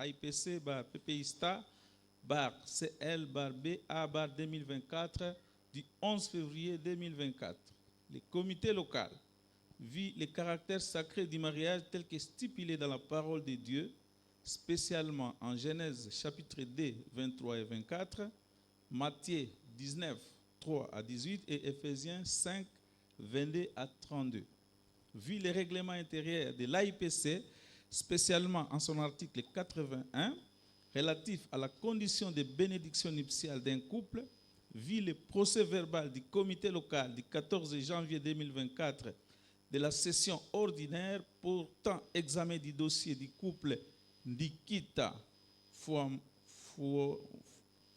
AIPC bar PPISTA bar CL bar BA bar 2024 du 11 février 2024. Le comité local vit le caractère sacré du mariage tel que stipulé dans la parole de Dieu, spécialement en Genèse chapitre 2, 23 et 24, Matthieu 19, 3 à 18 et Éphésiens 5, 22 à 32. Vu les règlements intérieurs de l'AIPC, spécialement en son article 81, relatif à la condition de bénédiction nuptiale d'un couple, vu le procès verbal du comité local du 14 janvier 2024 de la session ordinaire portant examen du dossier du couple Ndikita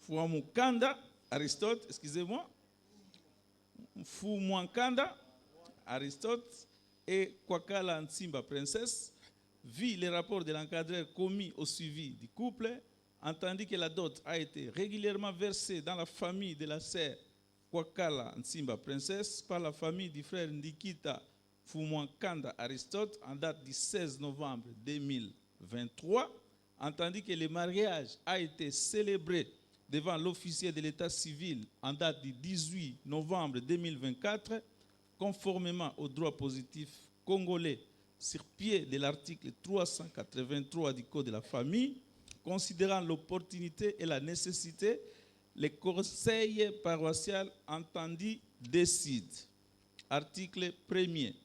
Fuamukanda, Aristote, excusez-moi, Fumwankanda, Aristote, et Kwakala Nsimba, princesse, vit les rapports de l'encadreur commis au suivi du couple, entendu que la dot a été régulièrement versée dans la famille de la sœur Kwakala Nsimba, princesse, par la famille du frère Ndikita Fumwankanda Aristote en date du 16 novembre 2023, entendu que le mariage a été célébré devant l'officier de l'état civil en date du 18 novembre 2024, conformément au droit positif congolais sur pied de l'article 383 du Code de la famille, considérant l'opportunité et la nécessité, les conseils paroissiaux entendus décident. Article 1er.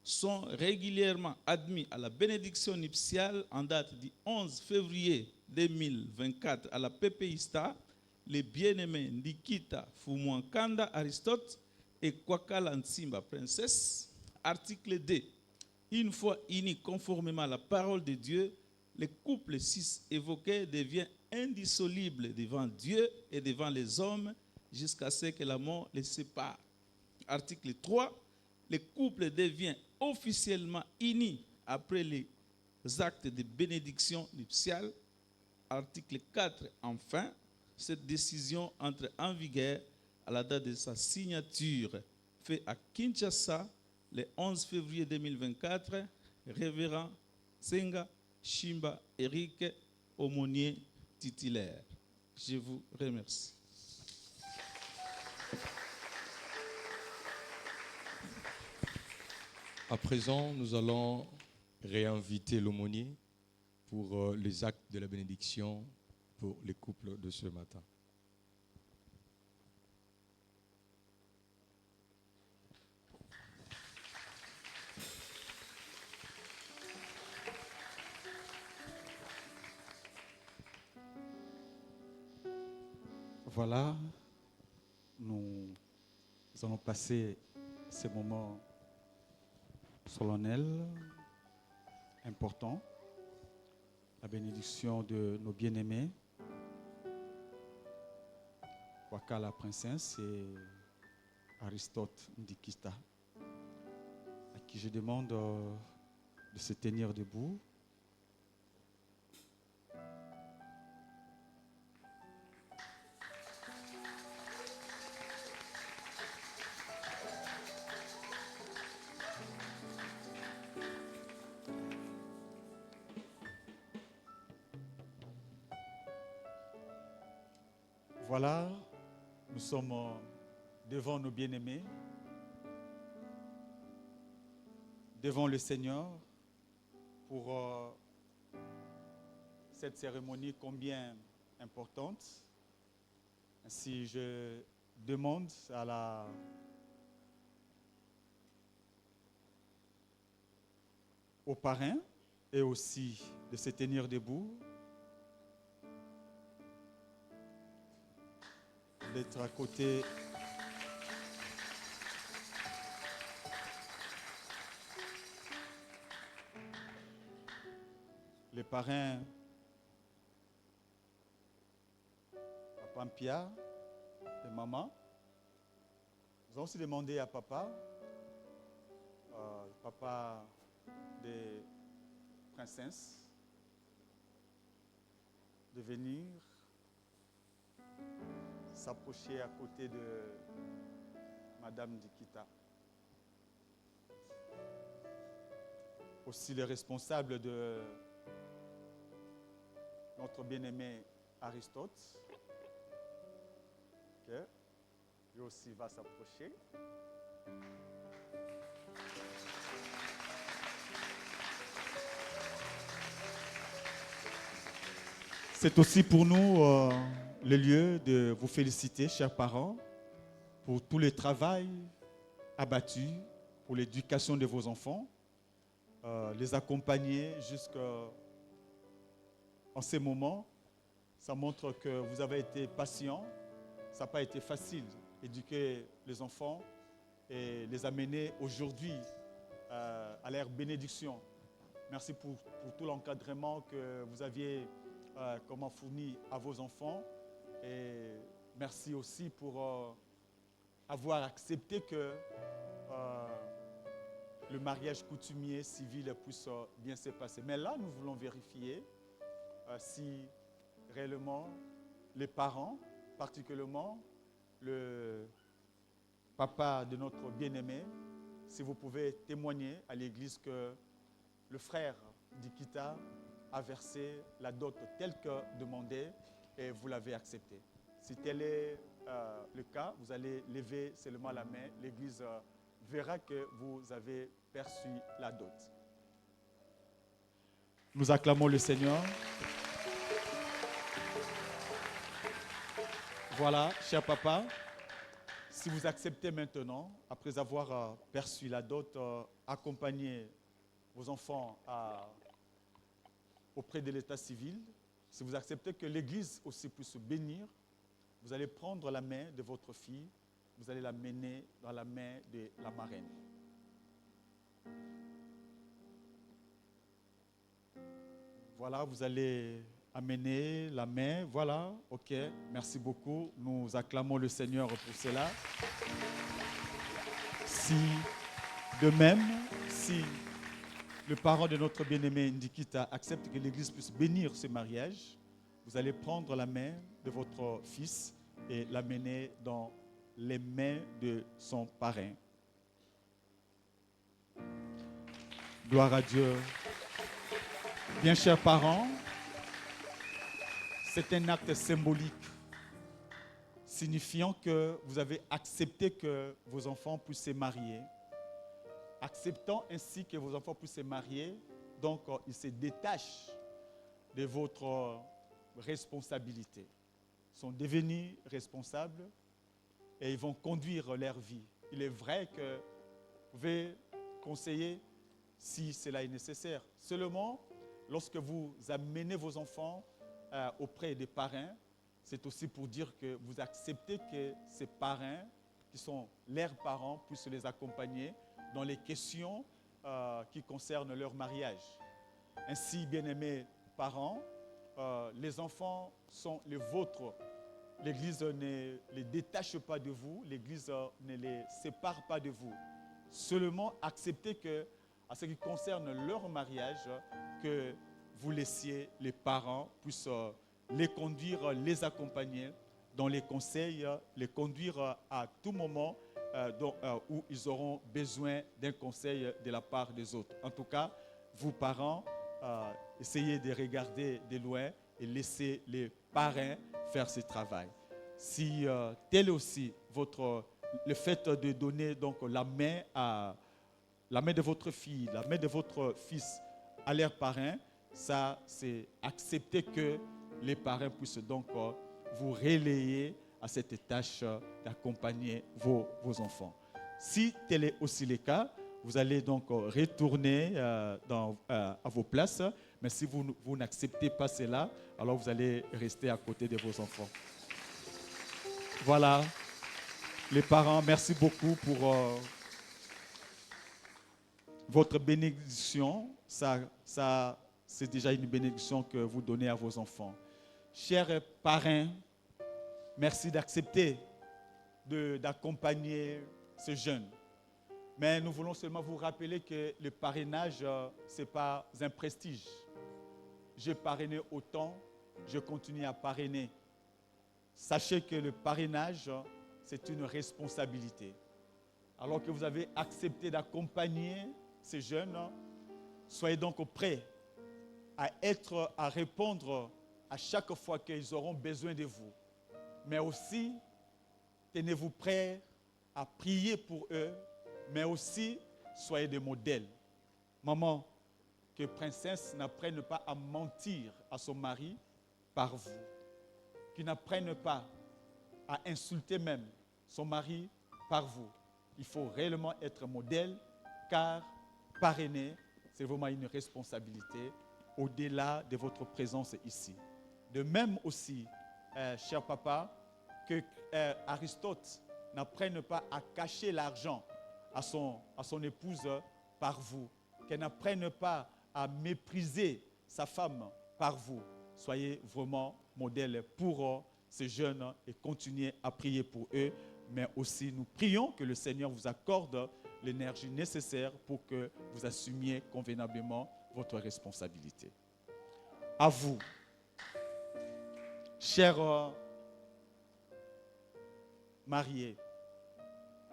Sont régulièrement admis à la bénédiction nuptiale en date du 11 février 2024 à la PPISTA, les bien-aimés Ndikita Fumwankanda Aristote et Kwakala Nsimba princesse. Article 2. Une fois unis conformément à la parole de Dieu, le couple cis évoqué devient indissoluble devant Dieu et devant les hommes jusqu'à ce que la mort les sépare. Article 3. Le couple devient officiellement uni après les actes de bénédiction nuptiale. Article 4. Enfin, cette décision entre en vigueur à la date de sa signature, fait à Kinshasa le 11 février 2024, révérend Senga Shimba Eric, aumônier titulaire. Je vous remercie. À présent, nous allons réinviter l'aumônier pour les actes de la bénédiction pour les couples de ce matin. Voilà, nous allons passer ces moments solennel, important, la bénédiction de nos bien-aimés, Kwakala princesse et Aristote Ndikita, à qui je demande de se tenir debout. Voilà, nous sommes devant nos bien-aimés, devant le Seigneur pour cette cérémonie combien importante. Ainsi, je demande aux parrains et aussi de se tenir debout, d'être à côté les parrains Papa Mpia et maman. Nous allons aussi demander à papa, papa des princesses, de venir s'approcher à côté de Madame Ndikita. Aussi les responsables de notre bien-aimé Aristote. Ok. Lui aussi va s'approcher. C'est aussi pour nous le lieu de vous féliciter, chers parents, pour tout le travail abattu pour l'éducation de vos enfants, les accompagner jusqu'en ces moments. Ça montre que vous avez été patient. Ça n'a pas été facile d'éduquer les enfants et les amener aujourd'hui à leur bénédiction. Merci pour tout l'encadrement que vous aviez fourni à vos enfants. Et merci aussi pour avoir accepté que le mariage coutumier civil puisse bien se passer. Mais là, nous voulons vérifier si réellement les parents, particulièrement le papa de notre bien-aimé, si vous pouvez témoigner à l'église que le frère d'Ikita a versé la dot telle que demandée et vous l'avez acceptée. Si tel est le cas, vous allez lever seulement la main. L'église verra que vous avez perçu la dot. Nous acclamons le Seigneur. Voilà, cher papa, si vous acceptez maintenant, après avoir perçu la dot, accompagner vos enfants auprès de l'état civil, si vous acceptez que l'Église aussi puisse bénir, vous allez prendre la main de votre fille, vous allez la mener dans la main de la marraine. Voilà, vous allez amener la main. Voilà, ok, merci beaucoup. Nous acclamons le Seigneur pour cela. Si, de même, si le parent de notre bien-aimé Ndikita accepte que l'Église puisse bénir ce mariage, vous allez prendre la main de votre fils et l'amener dans les mains de son parrain. Gloire à Dieu. Bien chers parents, c'est un acte symbolique signifiant que vous avez accepté que vos enfants puissent se marier. Acceptant ainsi que vos enfants puissent se marier, donc ils se détachent de votre responsabilité. Ils sont devenus responsables et ils vont conduire leur vie. Il est vrai que vous pouvez conseiller si cela est nécessaire. Seulement, lorsque vous amenez vos enfants auprès des parrains, c'est aussi pour dire que vous acceptez que ces parrains, qui sont leurs parents, puissent les accompagner dans les questions qui concernent leur mariage. Ainsi, bien-aimés parents, les enfants sont les vôtres. L'Église ne les détache pas de vous, l'Église ne les sépare pas de vous. Seulement acceptez que, à ce qui concerne leur mariage, que vous laissiez les parents puissent les conduire, les accompagner dans les conseils, les conduire à tout moment où ils auront besoin d'un conseil de la part des autres. En tout cas, vous parents, essayez de regarder de loin et laissez les parrains faire ce travail. Si tel est aussi le fait de donner donc la main de votre fille, la main de votre fils à leurs parrains, ça c'est accepter que les parrains puissent donc vous relayer à cette tâche d'accompagner vos enfants. Si tel est aussi le cas, vous allez donc retourner à vos places. Mais si vous n'acceptez pas cela, alors vous allez rester à côté de vos enfants. Voilà. Les parents, merci beaucoup pour votre bénédiction. Ça, c'est déjà une bénédiction que vous donnez à vos enfants. Chers parrains, merci d'accepter d'accompagner ce jeune. Mais nous voulons seulement vous rappeler que le parrainage, ce n'est pas un prestige. J'ai parrainé autant, je continue à parrainer. Sachez que le parrainage, c'est une responsabilité. Alors que vous avez accepté d'accompagner ces jeunes, soyez donc prêts à répondre à chaque fois qu'ils auront besoin de vous. Mais aussi, tenez-vous prêts à prier pour eux, mais aussi, soyez des modèles. Maman, que princesse n'apprenne pas à mentir à son mari par vous. Qu'il n'apprenne pas à insulter même son mari par vous. Il faut réellement être modèle, car parrainer, c'est vraiment une responsabilité au-delà de votre présence ici. De même aussi, cher papa, que Aristote n'apprenne pas à cacher l'argent à son épouse par vous. Qu'elle n'apprenne pas à mépriser sa femme par vous. Soyez vraiment modèle pour ces jeunes et continuez à prier pour eux. Mais aussi, nous prions que le Seigneur vous accorde l'énergie nécessaire pour que vous assumiez convenablement votre responsabilité. À vous, chers mariés,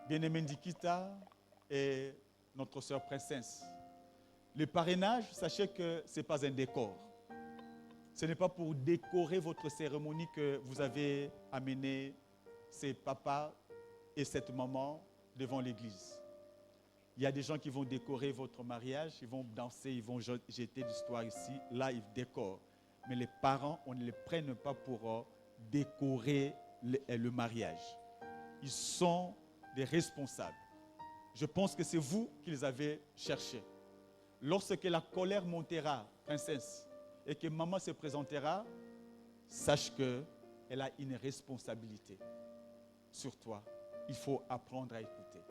bien-aimés Ndikita et notre sœur princesse, le parrainage, sachez que ce n'est pas un décor. Ce n'est pas pour décorer votre cérémonie que vous avez amené ces papas et cette maman devant l'église. Il y a des gens qui vont décorer votre mariage, ils vont danser, ils vont jeter l'histoire ici. Là, ils décorent. Mais les parents, on ne les prenne pas pour décorer le mariage. Ils sont des responsables. Je pense que c'est vous qui les avez cherchés. Lorsque la colère montera, princesse, et que maman se présentera, sache qu'elle a une responsabilité sur toi. Il faut apprendre à écouter.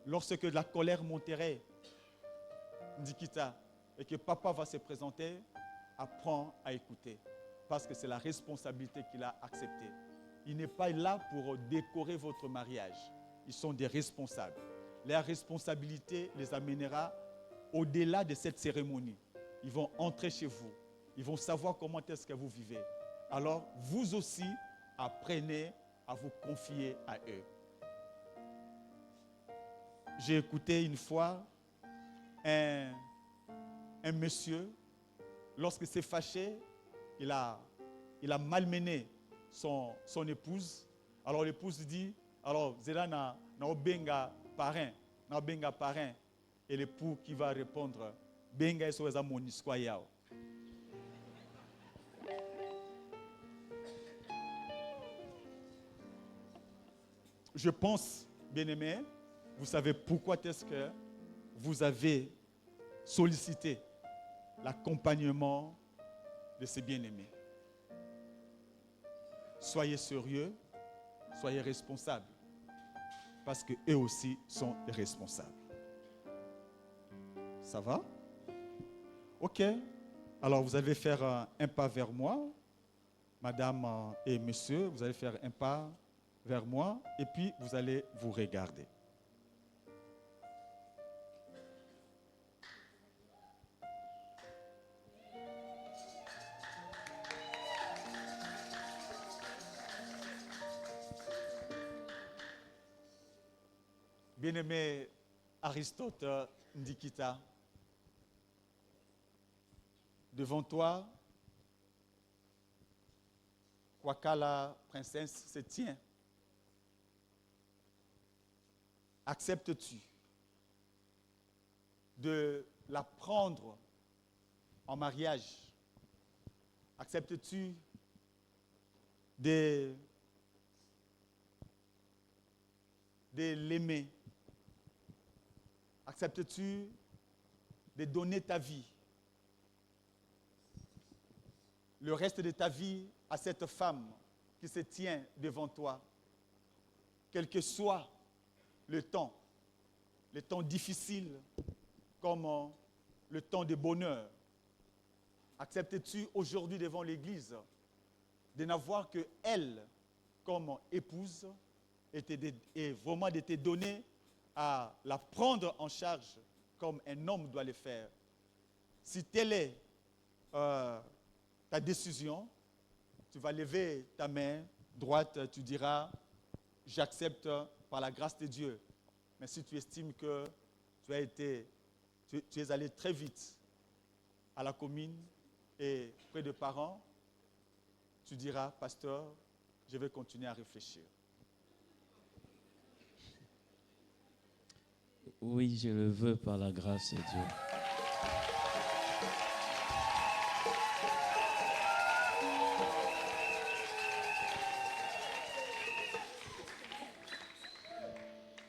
Lorsque la colère monterait, Ndikita, et que papa va se présenter, apprends à écouter. Parce que c'est la responsabilité qu'il a acceptée. Il n'est pas là pour décorer votre mariage. Ils sont des responsables. Leur responsabilité les amènera au-delà de cette cérémonie. Ils vont entrer chez vous. Ils vont savoir comment est-ce que vous vivez. Alors, vous aussi, apprenez à vous confier à eux. J'ai écouté une fois un monsieur, lorsqu'il s'est fâché, il a malmené son épouse. Alors l'épouse dit, alors Zéla na obenga parrain. Et l'époux qui va répondre, benga esoweza monisco yao. Je pense, bien-aimés, vous savez pourquoi est-ce que vous avez sollicité l'accompagnement de ces bien-aimés. Soyez sérieux, soyez responsables, parce qu'eux aussi sont responsables. Ça va? Ok. Alors vous allez faire un pas vers moi, madame et monsieur, vous allez faire un pas vers moi, et puis vous allez vous regarder. Bien-aimé Aristote Ndikita, devant toi, Kwakala, princesse, se tient. Acceptes-tu de la prendre en mariage? Acceptes-tu de l'aimer? Acceptes-tu de donner ta vie, le reste de ta vie, à cette femme qui se tient devant toi, quel que soit le temps difficile comme le temps de bonheur? Acceptes-tu aujourd'hui devant l'Église de n'avoir que elle comme épouse et vraiment de te donner à la prendre en charge comme un homme doit le faire? Si telle est ta décision, tu vas lever ta main droite, tu diras « J'accepte par la grâce de Dieu ». Mais si tu estimes que tu es allé très vite à la commune et près de parents, tu diras, pasteur, je vais continuer à réfléchir. Oui, je le veux par la grâce de Dieu.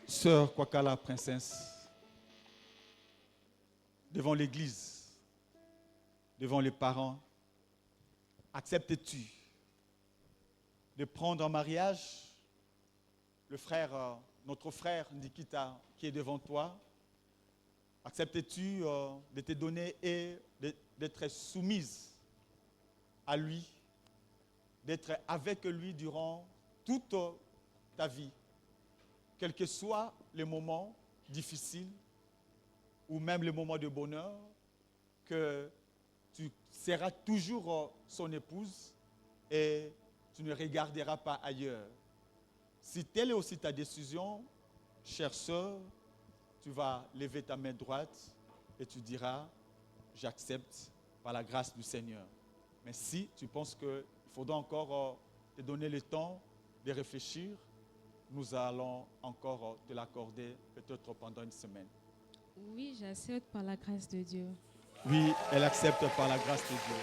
Sœur Kwakala, princesse, devant l'église, devant les parents, acceptes-tu de prendre en mariage le frère, notre frère Nikita qui est devant toi? Acceptes-tu de te donner et d'être soumise à lui, d'être avec lui durant toute ta vie, quels que soient les moments difficiles ou même les moments de bonheur, que tu seras toujours son épouse et tu ne regarderas pas ailleurs. Si telle est aussi ta décision, chère sœur, tu vas lever ta main droite et tu diras, j'accepte par la grâce du Seigneur. Mais si tu penses qu'il faudra encore te donner le temps de réfléchir, nous allons encore te l'accorder peut-être pendant une semaine. Oui, j'accepte par la grâce de Dieu. Oui, elle accepte par la grâce de Dieu.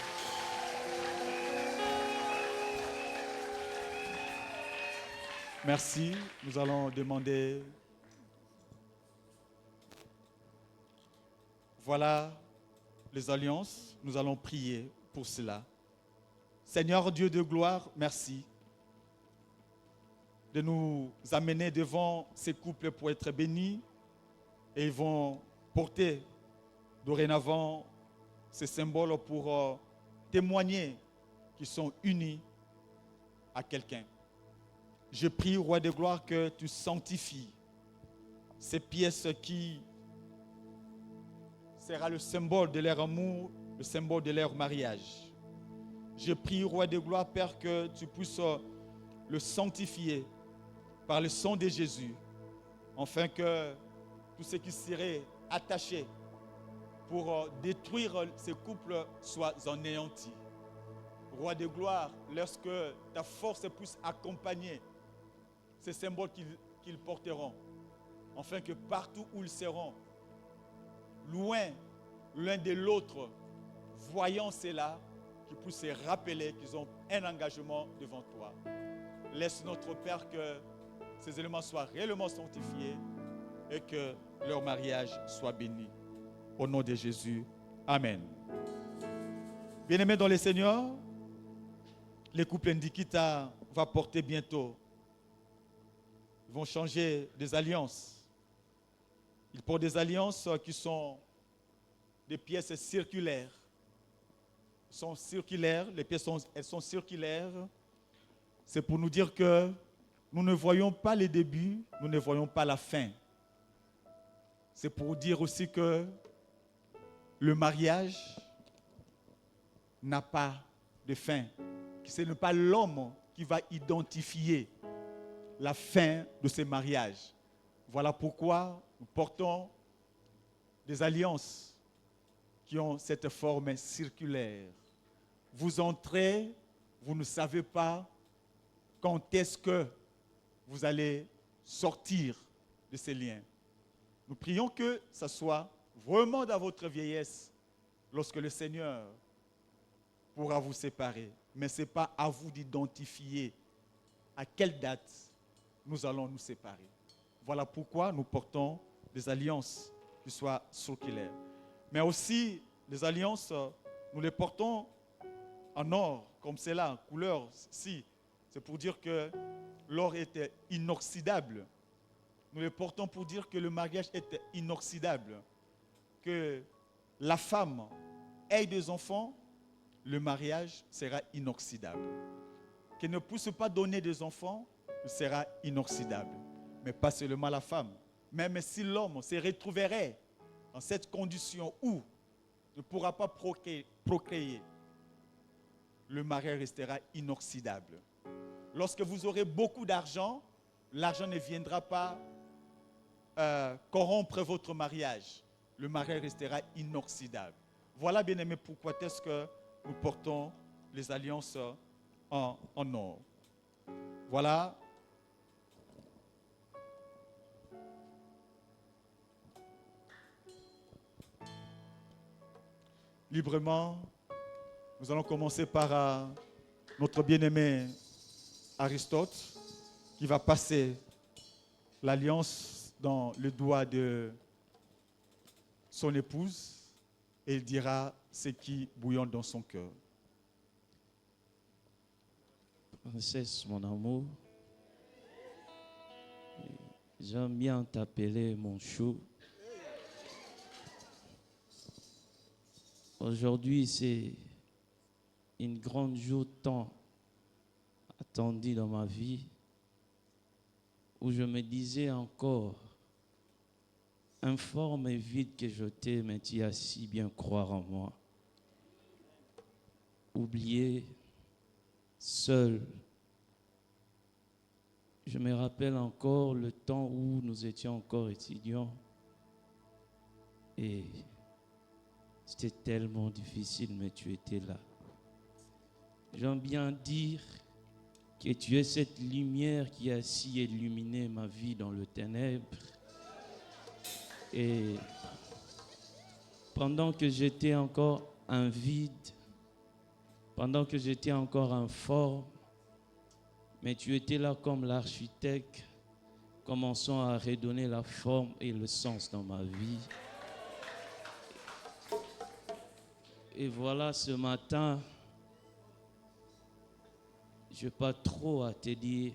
Merci. Nous allons demander. Voilà les alliances. Nous allons prier pour cela. Seigneur Dieu de gloire, merci de nous amener devant ces couples pour être bénis. Et ils vont porter dorénavant ces symboles pour témoigner qu'ils sont unis à quelqu'un. Je prie, Roi de gloire, que tu sanctifies ces pièces qui sera le symbole de leur amour, le symbole de leur mariage. Je prie, Roi de gloire, Père, que tu puisses le sanctifier par le sang de Jésus, afin que tout ce qui serait attaché pour détruire ces couples soit anéanti. Roi de gloire, lorsque ta force puisse accompagner ces symboles qu'ils porteront, afin que partout où ils seront, loin l'un de l'autre, voyant cela, qu'ils puissent se rappeler qu'ils ont un engagement devant toi. Laisse notre Père que ces éléments soient réellement sanctifiés et que leur mariage soit béni. Au nom de Jésus, Amen. Bien-aimés dans le Seigneur, les couples Ndikita va porter bientôt. Ils vont changer des alliances. Ils portent des alliances qui sont des pièces circulaires. Elles sont circulaires, les pièces elles sont circulaires. C'est pour nous dire que nous ne voyons pas le début, nous ne voyons pas la fin. C'est pour dire aussi que le mariage n'a pas de fin. Ce n'est pas l'homme qui va identifier la fin de ce mariage. Voilà pourquoi nous portons des alliances qui ont cette forme circulaire. Vous entrez, vous ne savez pas quand est-ce que vous allez sortir de ces liens. Nous prions que ça soit vraiment dans votre vieillesse lorsque le Seigneur pourra vous séparer. Mais ce n'est pas à vous d'identifier à quelle date nous allons nous séparer. Voilà pourquoi nous portons des alliances qui soient circulaires. Mais aussi, les alliances, nous les portons en or, comme c'est là, couleur, si. C'est pour dire que l'or était inoxydable. Nous les portons pour dire que le mariage est inoxydable. Que la femme ait des enfants, le mariage sera inoxydable. Qu'elle ne puisse pas donner des enfants, il sera inoxydable. Mais pas seulement la femme. Même si l'homme se retrouverait dans cette condition où il ne pourra pas procréer, le mariage restera inoxydable. Lorsque vous aurez beaucoup d'argent, l'argent ne viendra pas corrompre votre mariage. Le mariage restera inoxydable. Voilà, bien aimé, pourquoi est-ce que nous portons les alliances en or. Voilà. Librement, nous allons commencer par notre bien-aimé Aristote qui va passer l'alliance dans le doigt de son épouse et il dira ce qui bouillonne dans son cœur. Princesse, mon amour, j'aime bien t'appeler mon chou. Aujourd'hui, c'est une grande jour tant attendue dans ma vie, où je me disais encore, informe et vide que je t'aime, mais tu as si bien croire en moi. Oublié, seul. Je me rappelle encore le temps où nous étions encore étudiants et c'était tellement difficile, mais tu étais là. J'aime bien dire que tu es cette lumière qui a si illuminé ma vie dans le ténèbre. Et pendant que j'étais encore un vide, pendant que j'étais encore informe, mais tu étais là comme l'architecte, commençant à redonner la forme et le sens dans ma vie. Et voilà, ce matin, je n'ai pas trop à te dire,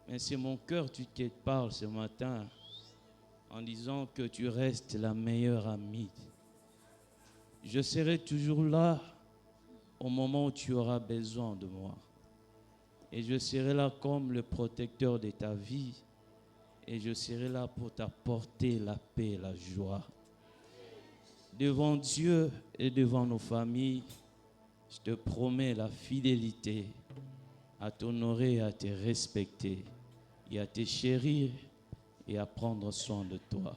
mais c'est mon cœur qui te parle ce matin en disant que tu restes la meilleure amie. Je serai toujours là au moment où tu auras besoin de moi. Et je serai là comme le protecteur de ta vie. Et je serai là pour t'apporter la paix et la joie. Devant Dieu et devant nos familles, je te promets la fidélité à t'honorer et à te respecter et à te chérir et à prendre soin de toi.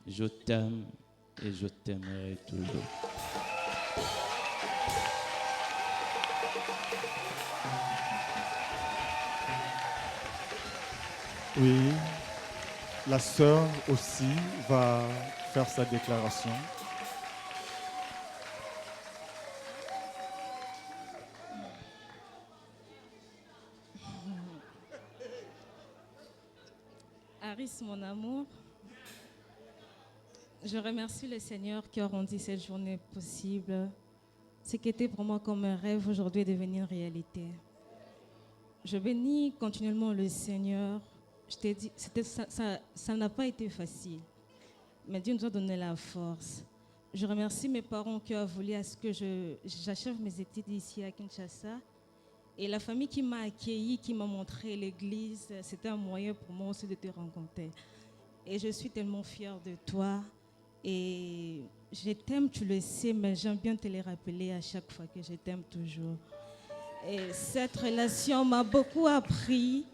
Je t'aime et je t'aimerai toujours. Oui, la sœur aussi va faire sa déclaration. Aris, mon amour, je remercie le Seigneur qui a rendu cette journée possible. Ce qui était pour moi comme un rêve aujourd'hui est devenu réalité. Je bénis continuellement le Seigneur. Je t'ai dit, ça n'a pas été facile, mais Dieu nous a donné la force. Je remercie mes parents qui ont voulu à ce que j'achève mes études ici à Kinshasa. Et la famille qui m'a accueilli, qui m'a montré l'église, c'était un moyen pour moi aussi de te rencontrer. Et je suis tellement fière de toi. Et je t'aime, tu le sais, mais j'aime bien te le rappeler à chaque fois que je t'aime toujours. Et cette relation m'a beaucoup appris.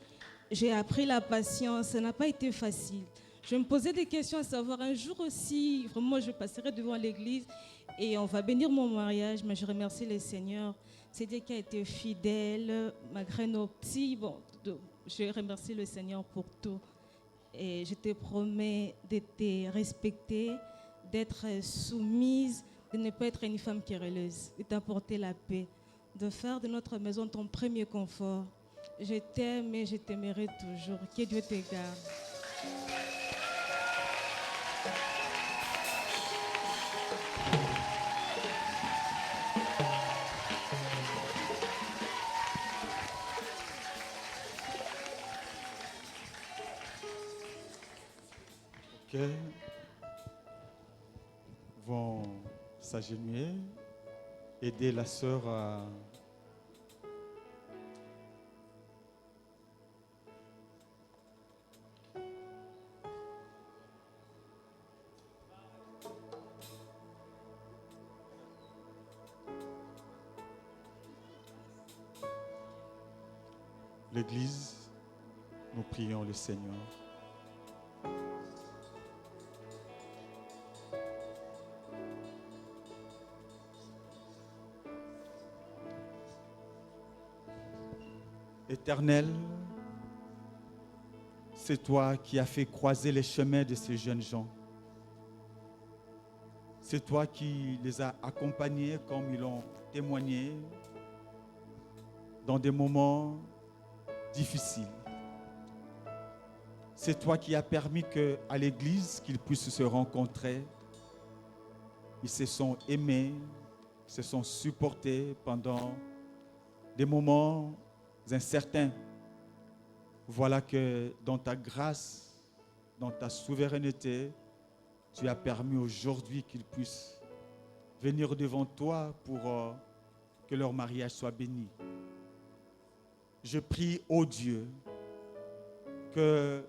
J'ai appris la patience. Ça n'a pas été facile. Je me posais des questions à savoir un jour aussi, vraiment, je passerai devant l'église et on va bénir mon mariage. Mais je remercie le Seigneur. C'est Dieu qui a été fidèle, malgré nos petits. Bon, je remercie le Seigneur pour tout. Et je te promets de te respecter, d'être soumise, de ne pas être une femme querelleuse, de t'apporter la paix, de faire de notre maison ton premier confort. Je t'aime et je t'aimerai toujours. Que Dieu te garde. Ok. Vont s'agenouiller, aider la sœur à l'Église. Nous prions le Seigneur. Éternel, c'est toi qui as fait croiser les chemins de ces jeunes gens. C'est toi qui les as accompagnés comme ils l'ont témoigné dans des moments difficiles. C'est toi qui as permis qu'à l'église, qu'ils puissent se rencontrer. Ils se sont aimés, ils se sont supportés pendant des moments incertains. Voilà que dans ta grâce, dans ta souveraineté, tu as permis aujourd'hui qu'ils puissent venir devant toi pour que leur mariage soit béni. Je prie, ô Dieu, que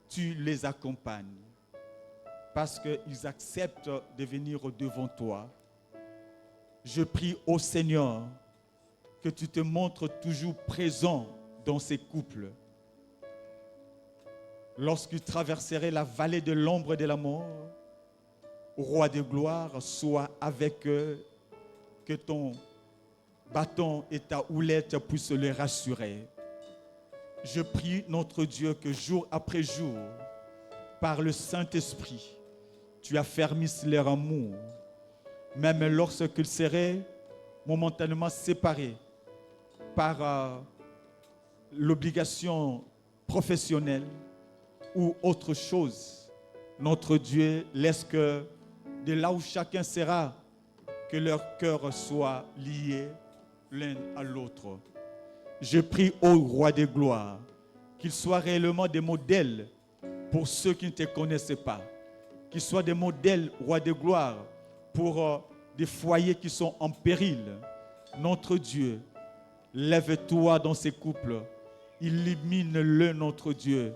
tu les accompagnes parce qu'ils acceptent de venir devant toi. Je prie, ô Seigneur, que tu te montres toujours présent dans ces couples. Lorsqu'ils traverseraient la vallée de l'ombre de la mort, Roi de gloire, sois avec eux, que ton bâton et ta houlette puissent les rassurer. Je prie, notre Dieu, que jour après jour, par le Saint-Esprit, tu affermisses leur amour, même lorsqu'ils seraient momentanément séparés par l'obligation professionnelle ou autre chose. Notre Dieu laisse que de là où chacun sera, que leur cœur soit lié l'un à l'autre. Je prie au Roi des gloires qu'ils soient réellement des modèles pour ceux qui ne te connaissaient pas, qu'ils soient des modèles, Roi des gloires, pour des foyers qui sont en péril. Notre Dieu, lève-toi dans ces couples, illumine-le, notre Dieu,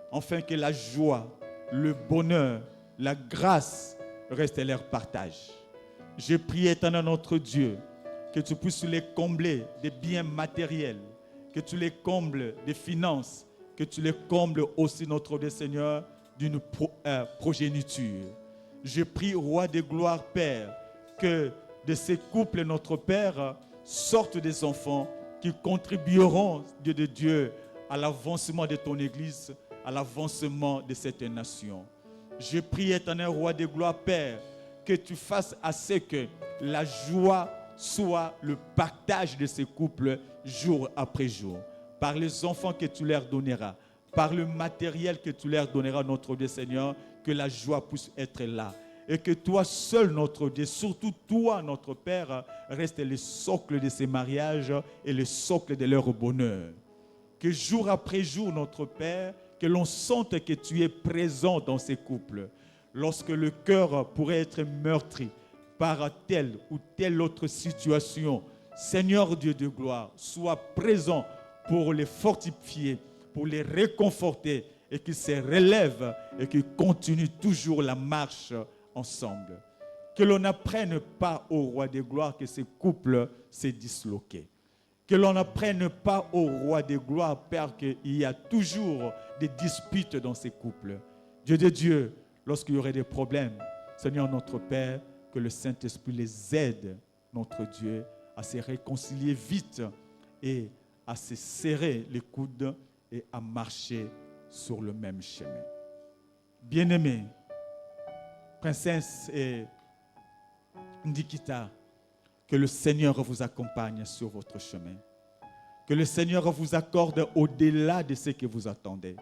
afin que la joie, le bonheur, la grâce restent leur partage. Je prie, éternel notre Dieu, que tu puisses les combler des biens matériels, que tu les combles des finances, que tu les combles aussi, notre Dieu Seigneur, d'une progéniture. Je prie, Roi de gloire, Père, que de ces couples, notre Père, sortent des enfants qui contribueront, Dieu de Dieu, à l'avancement de ton Église, à l'avancement de cette nation. Je prie, éternel Roi de gloire, Père, que tu fasses à ce que la joie soit le partage de ces couples jour après jour, par les enfants que tu leur donneras, par le matériel que tu leur donneras, notre Dieu Seigneur, que la joie puisse être là. Et que toi seul, notre Dieu, surtout toi, notre Père, reste le socle de ces mariages et le socle de leur bonheur. Que jour après jour, notre Père, que l'on sente que tu es présent dans ces couples. Lorsque le cœur pourrait être meurtri par telle ou telle autre situation, Seigneur Dieu de gloire, sois présent pour les fortifier, pour les réconforter et qu'ils se relèvent et qu'ils continuent toujours la marche ensemble. Que l'on n'apprenne pas au Roi des gloires que ces couples s'est disloqués. Que l'on n'apprenne pas au Roi des gloires, Père, qu'il y a toujours des disputes dans ces couples. Dieu de Dieu, lorsqu'il y aurait des problèmes, Seigneur notre Père, que le Saint-Esprit les aide, notre Dieu, à se réconcilier vite et à se serrer les coudes et à marcher sur le même chemin. Bien-aimés, Princesse et Ndikita, que le Seigneur vous accompagne sur votre chemin. Que le Seigneur vous accorde au-delà de ce que vous attendez.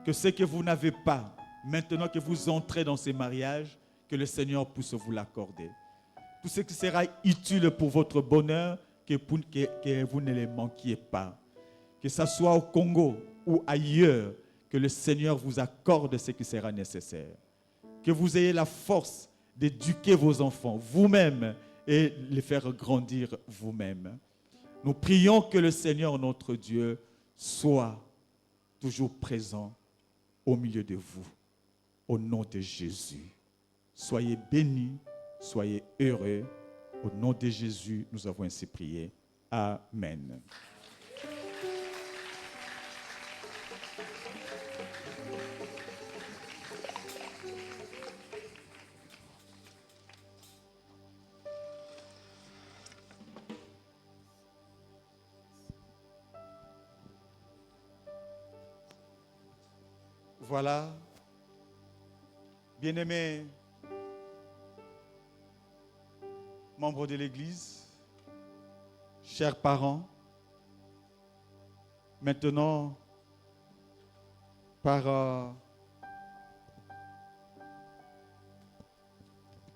Que ce que vous n'avez pas, maintenant que vous entrez dans ces mariages, que le Seigneur puisse vous l'accorder. Tout ce qui sera utile pour votre bonheur, que vous ne les manquiez pas. Que ce soit au Congo ou ailleurs, que le Seigneur vous accorde ce qui sera nécessaire. Que vous ayez la force d'éduquer vos enfants vous-même et les faire grandir vous-même. Nous prions que le Seigneur, notre Dieu, soit toujours présent au milieu de vous. Au nom de Jésus. Soyez bénis, soyez heureux. Au nom de Jésus, nous avons ainsi prié. Amen. Voilà. Bien-aimés membres de l'Église, chers parents, maintenant, par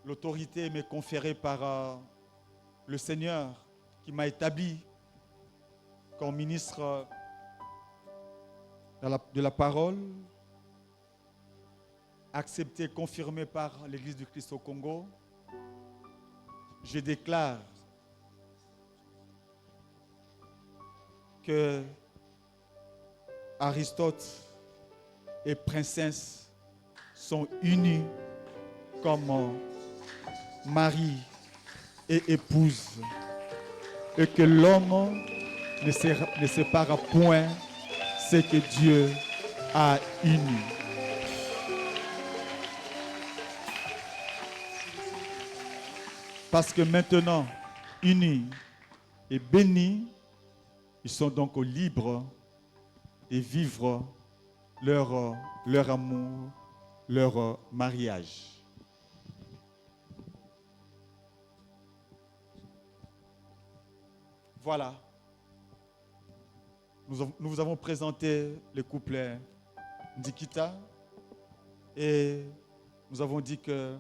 l'autorité m'est conférée par le Seigneur qui m'a établi comme ministre de la parole, accepté, confirmé par l'Église du Christ au Congo, je déclare que Aristote et Princesse sont unis comme mari et épouse et que l'homme ne sépare point ce que Dieu a uni. Parce que maintenant, unis et bénis, ils sont donc libres de vivre leur amour, leur mariage. Voilà. Nous vous avons présenté le couple Ndikita et nous avons dit que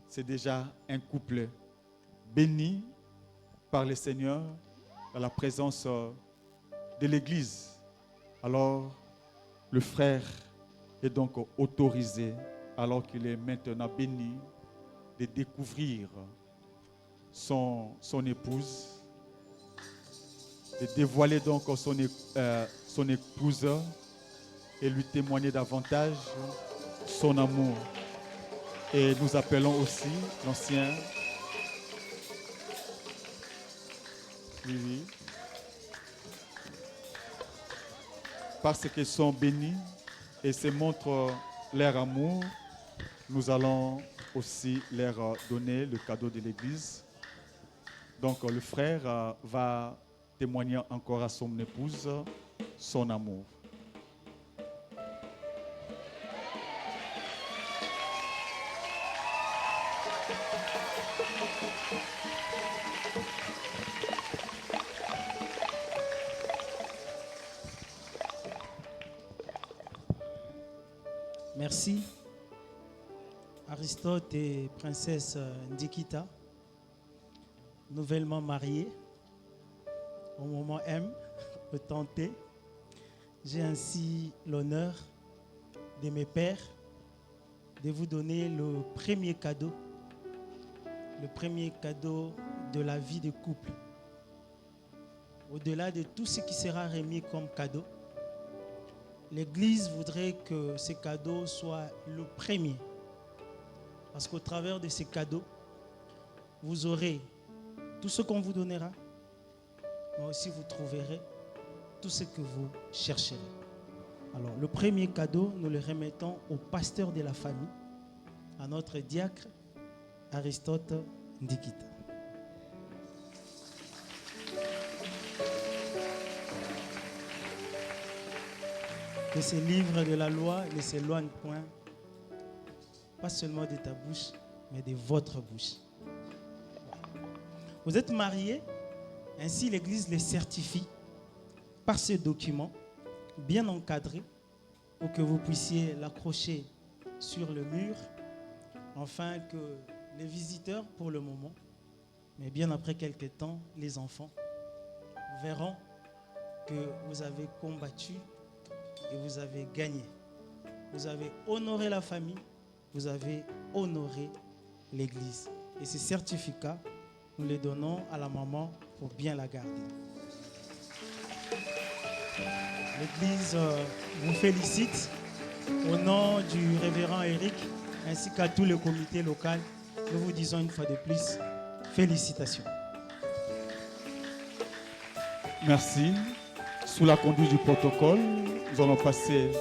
c'est déjà un couple béni par le Seigneur dans la présence de l'Église. Alors, le frère est donc autorisé, alors qu'il est maintenant béni, de découvrir son épouse, de dévoiler donc son épouse et lui témoigner davantage son amour. Et nous appelons aussi l'ancien. Oui. Parce qu'ils sont bénis et se montrent leur amour, nous allons aussi leur donner le cadeau de l'Église. Donc le frère va témoigner encore à son épouse son amour. Merci. Aristote et Princesse Ndikita, nouvellement mariés, au moment M, le temps T. J'ai ainsi l'honneur de mes pères de vous donner le premier cadeau de la vie de couple. Au-delà de tout ce qui sera remis comme cadeau, l'Église voudrait que ces cadeaux soient le premier. Parce qu'au travers de ces cadeaux, vous aurez tout ce qu'on vous donnera, mais aussi vous trouverez tout ce que vous chercherez. Alors, le premier cadeau, nous le remettons au pasteur de la famille, à notre diacre, Aristote Ndikita. Que ces livres de la loi ne s'éloignent point, pas seulement de ta bouche, mais de votre bouche. Vous êtes mariés, ainsi l'Église les certifie par ce document bien encadré pour que vous puissiez l'accrocher sur le mur, afin que les visiteurs, pour le moment, mais bien après quelques temps, les enfants, verront que vous avez combattu et vous avez gagné. Vous avez honoré la famille, vous avez honoré l'Église. Et ces certificats, nous les donnons à la maman pour bien la garder. L'Église vous félicite au nom du révérend Eric ainsi qu'à tout le comité local. Nous vous disons une fois de plus, félicitations. Merci. Sous la conduite du protocole, nous allons passer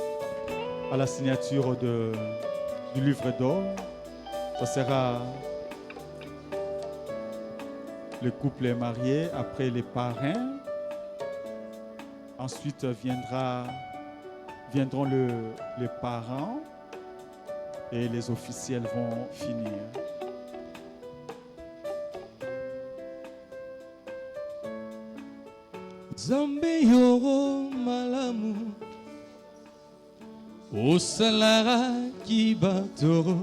à la signature du livre d'or. Ce sera le couple marié, après les parrains. Ensuite viendra viendront les parents et les officiels vont finir. Zambe yoro malamu osalara kibatoro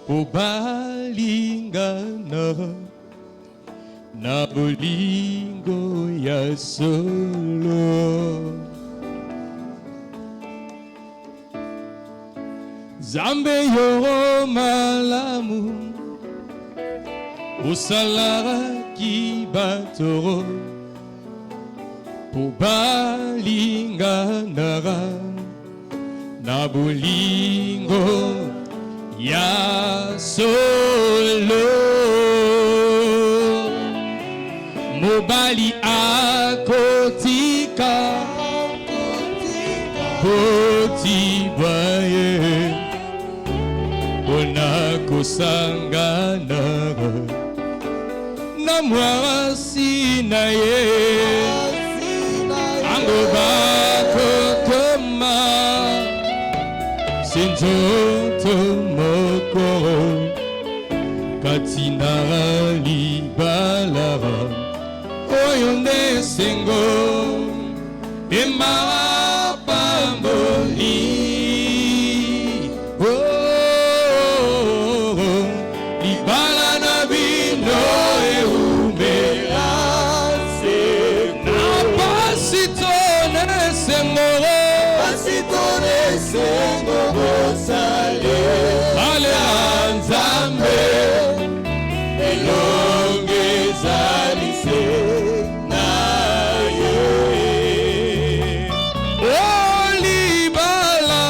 obalingana na bolingo ya solo. Zambe yoro malamu osalara kibatoro obalinganara na bolingo ya solo. Mobali akotika botibaye onakosangana na mwasi na ye ango bakokoma senzoto moko katina libalara oyo nde sengo emapamboli libala na bino eumela na pasitone sengo bosale ale nzambe elonge zalise na ye libala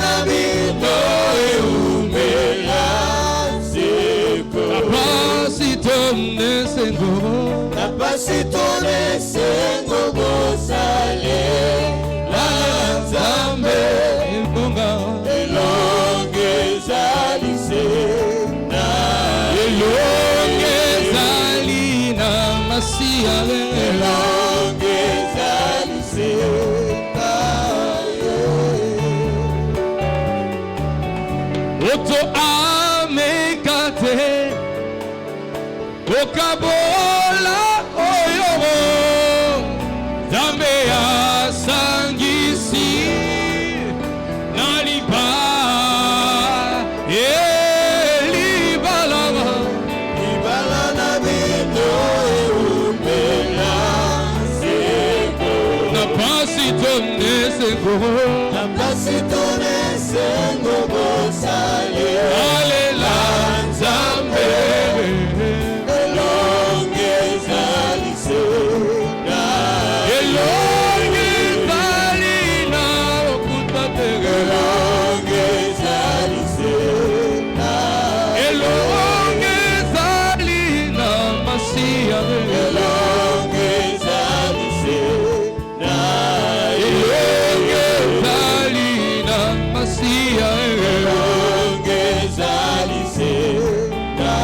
na bino eumela seko napasitone sengo bosale la nzambe elonge zalise na elonge zali na masia elonge zalise na oto amekate okabola oyobo zambe asangisi na liba libala na bino eumela seko napasitone sengo bosale alela nzambe elonge zalise na elonge zalina okutatere elonge zalise na elonge zalina masia elonge zalise na elonge zalina masia elonge zalise na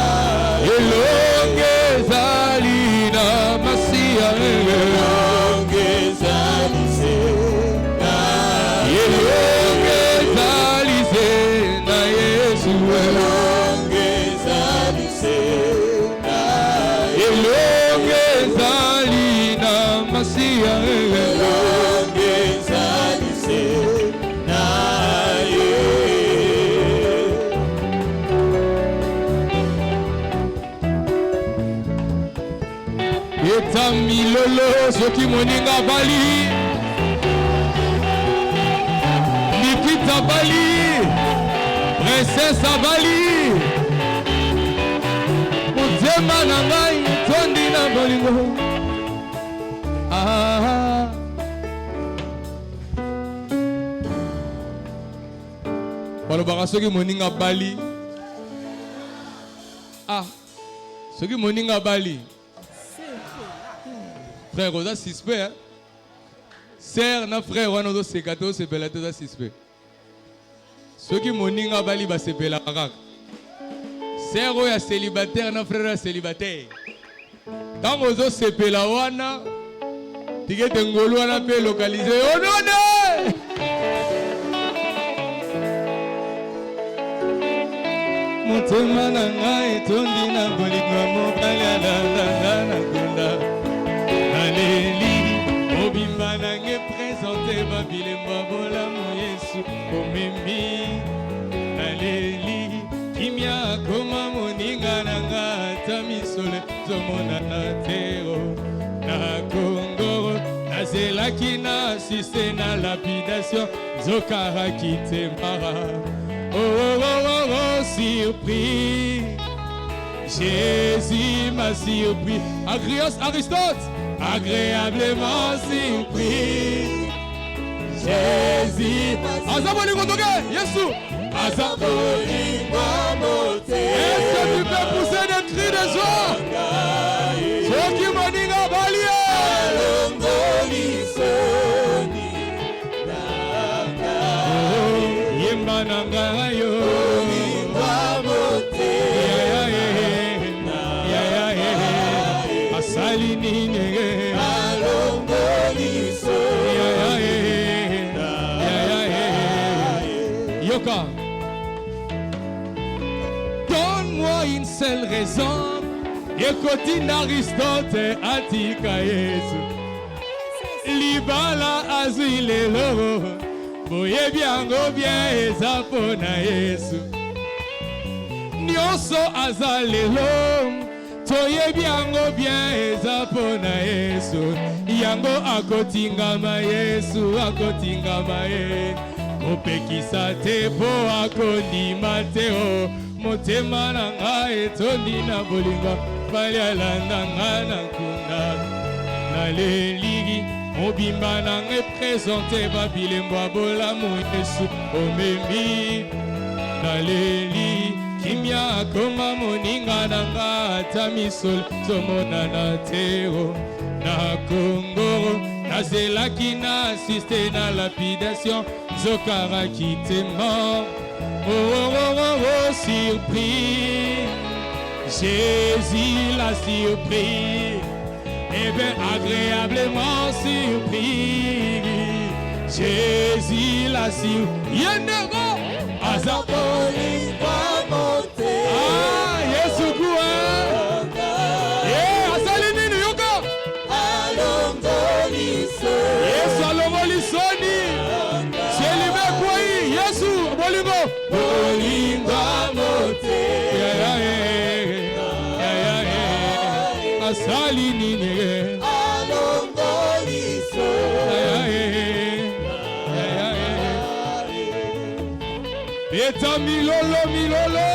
elonge zalina masia elonge zalise na elonge zalise na Yesu elonge zalise na elonge zalina masia elonge zalise na ye eta milolo soki moninga bali Nikita bali princesse bali motema na ngai tondi na bolingo balobaka soki moninga bali soki moninga bali frère oza suspect hein? Sœur na frère wana ozoseka te osepela te oza suspect soki moninga bali basepelaka kaka sœur oyo ya célibataire na frère ya célibataire ntango ozosepela wana Tikete ngolu wana pe localisé. Oh non non! Motema na ngai etondi na bolingo mobali alandanga na kunda. Naleli mobimba nange présente babilemba bolamu Yesu omemi. Naleli kimia koma moninga nanga ata misole zomonana tero. Na Congo nazelaki na assiste na lapidation zokaraki te mara. Oh, oh, oh, oh, oh, surpris. Jésus m'a surpris. Aristote, agréablement surpris. Jésus m'a surpris. Yesu. Est-ce que tu peux pousser des cris de joie? Ceux qui m'ont dit à Balié. Manangayo asali nini Yoka, donne-moi une seule raison. Écoute Aristote atika Yesu libala azile loro. Boye biango bien ezapo na Yesu. Nyonso azalelo. Toye biango bien ezapo na Yesu. Yango akotingama Yesu akotingama ye. Opekisa te po akondima te o. Motema na nga etondi na bolingo. Bali alanda nga na nkunda. Naleligi. Mobimba nange présente babilembo bolamu Yesu omemi. Naleli kimia koma moninga nanga ata misol zomonana tero. Na Congo nazelaki na assiste na lapidation zokaraki te mort. Oh oh oh oh oh surpris. Jésus l'a surpris. Eh bien, agréablement surpris. Jésus l'a surpris. Yendego, Azapoli, Pamote. Ah, Yesu Koué. Yeah, Asalinini Yoka. Alongoliso. Yesu Alongolisoni. Selime Koué. Yesu, Bolingo. Bolingo Mote. Yeah, yeah, yeah. Asalinini. Eta milolo milolo.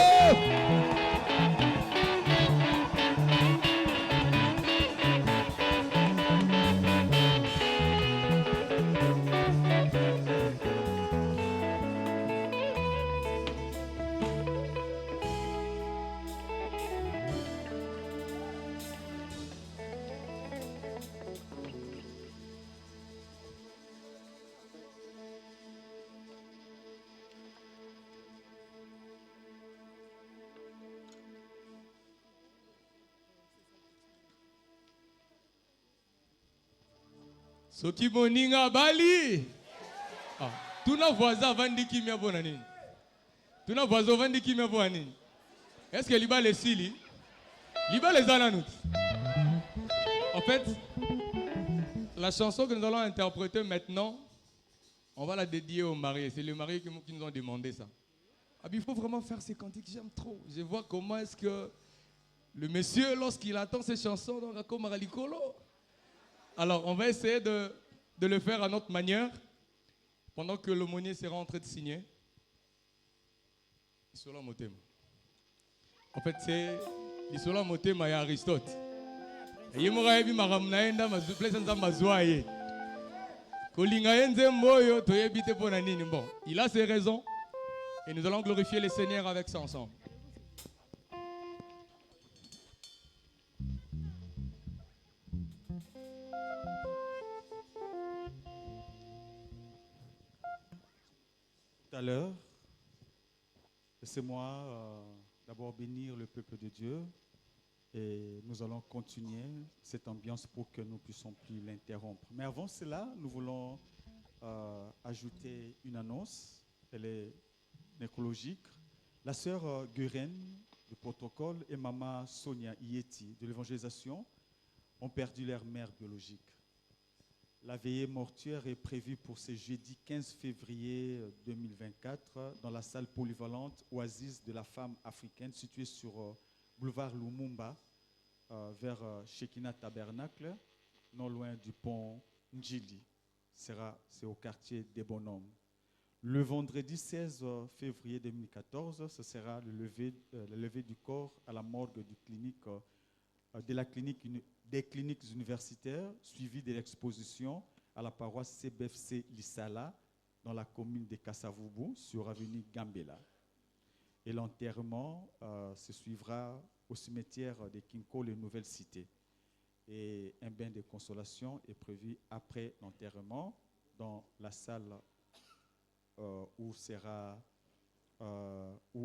Soki moninga bali. Ah, tuna voisin vandi kimia bona nini? Tuna voisin vandi kimia bona nini? Est-ce que liba les sili? Liba les ananout. En fait, la chanson que nous allons interpréter maintenant, on va la dédier aux mariés. C'est les mariés qui nous ont demandé ça. Ah, il faut vraiment faire ces cantiques, j'aime trop. Je vois comment est-ce que le monsieur, lorsqu'il attend ces chansons, donc comme Ralikolo. Alors, on va essayer de le faire à notre manière, pendant que l'aumônier sera en train de signer. Isola Motema. En fait, c'est Isola Motema et Aristote. Et il m'a dit que bon, il a ses raisons et nous allons glorifier le Seigneur avec ça ensemble. Tout à l'heure, laissez-moi d'abord bénir le peuple de Dieu Et nous allons continuer cette ambiance pour que nous ne puissions plus l'interrompre. Mais avant cela, nous voulons ajouter une annonce. Elle est écologique. La sœur Guren du protocole et maman Sonia Ieti de l'évangélisation ont perdu leur mère biologique. La veillée mortuaire est prévue pour ce jeudi 15 février 2024 dans la salle polyvalente Oasis de la femme africaine située sur boulevard Lumumba vers Shekinah Tabernacle, non loin du pont Njili. C'est au quartier des Bonhommes. Le vendredi 16 février 2014, ce sera le lever du corps à la morgue des cliniques universitaires, suivi de l'exposition à la paroisse CBFC Lissala dans la commune de Kassavubu sur avenue Gambela. Et l'enterrement se suivra au cimetière de Kinko, les Nouvelles Cités. Et un bain de consolation est prévu après l'enterrement dans la salle où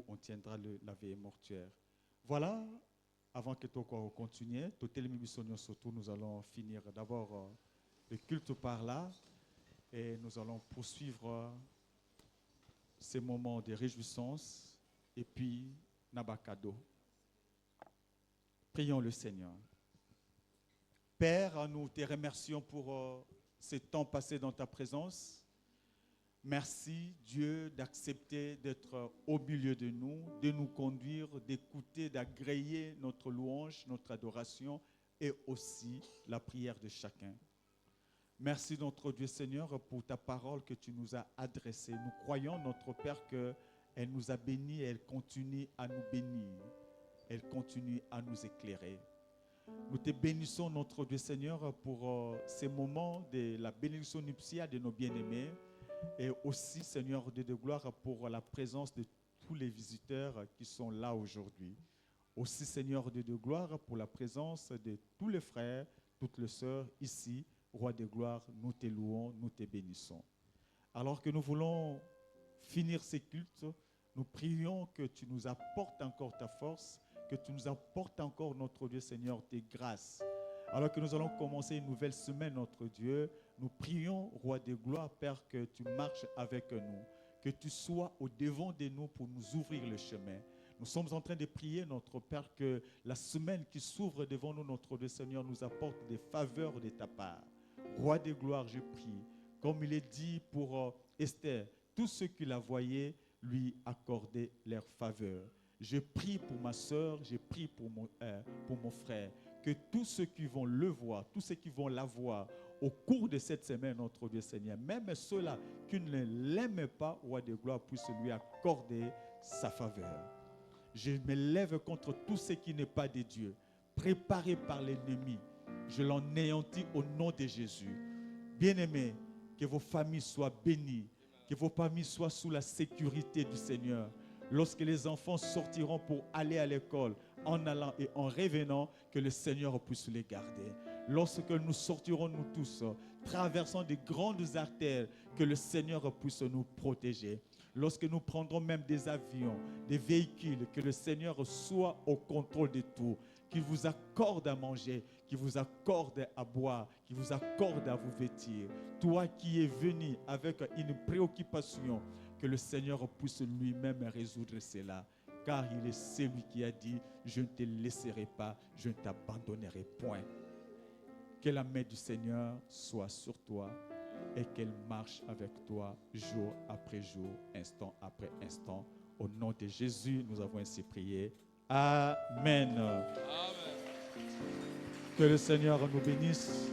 on tiendra la veillée mortuaire. Voilà, avant que Toko continue, nous allons finir d'abord le culte par là et nous allons poursuivre ces moments de réjouissance et puis Nabakado. Prions le Seigneur. Père, nous te remercions pour ce temps passé dans ta présence. Merci Dieu d'accepter d'être au milieu de nous conduire, d'écouter, d'agréer notre louange, notre adoration et aussi la prière de chacun. Merci notre Dieu Seigneur pour ta parole que tu nous as adressée. Nous croyons notre Père qu'elle nous a bénis et elle continue à nous bénir. Elle continue à nous éclairer. Nous te bénissons notre Dieu Seigneur pour ces moments de la bénédiction nuptiale de nos bien-aimés. Et aussi, Seigneur Dieu de gloire, pour la présence de tous les visiteurs qui sont là aujourd'hui. Aussi, Seigneur Dieu de gloire, pour la présence de tous les frères, toutes les sœurs ici. Roi de gloire, nous te louons, nous te bénissons. Alors que nous voulons finir ces cultes, nous prions que tu nous apportes encore ta force, que tu nous apportes encore, notre Dieu Seigneur, tes grâces. Alors que nous allons commencer une nouvelle semaine, notre Dieu, nous prions, Roi de gloire, Père, que tu marches avec nous, que tu sois au devant de nous pour nous ouvrir le chemin. Nous sommes en train de prier, notre Père, que la semaine qui s'ouvre devant nous, notre Dieu Seigneur, nous apporte des faveurs de ta part. Roi de gloire, je prie, comme il est dit pour Esther, tous ceux qui la voyaient lui accordaient leur faveur. Je prie pour ma soeur, je prie pour mon frère, que tous ceux qui vont le voir, tous ceux qui vont la voir au cours de cette semaine, notre Dieu Seigneur, même ceux-là qui ne l'aiment pas, Roi de gloire, puissent lui accorder sa faveur. Je me lève contre tout ce qui n'est pas de Dieu, préparé par l'ennemi. Je l'anéantis au nom de Jésus. Bien-aimés, que vos familles soient bénies, que vos familles soient sous la sécurité du Seigneur. Lorsque les enfants sortiront pour aller à l'école, en allant et en revenant, que le Seigneur puisse les garder. Lorsque nous sortirons, nous tous, traversant des grandes artères, que le Seigneur puisse nous protéger. Lorsque nous prendrons même des avions, des véhicules, que le Seigneur soit au contrôle de tout, qu'il vous accorde à manger, qu'il vous accorde à boire, qu'il vous accorde à vous vêtir. Toi qui es venu avec une préoccupation, que le Seigneur puisse lui-même résoudre cela. Car il est celui qui a dit, je ne te laisserai pas, je ne t'abandonnerai point. Que la main du Seigneur soit sur toi et qu'elle marche avec toi jour après jour, instant après instant. Au nom de Jésus, nous avons ainsi prié. Amen. Amen. Que le Seigneur nous bénisse.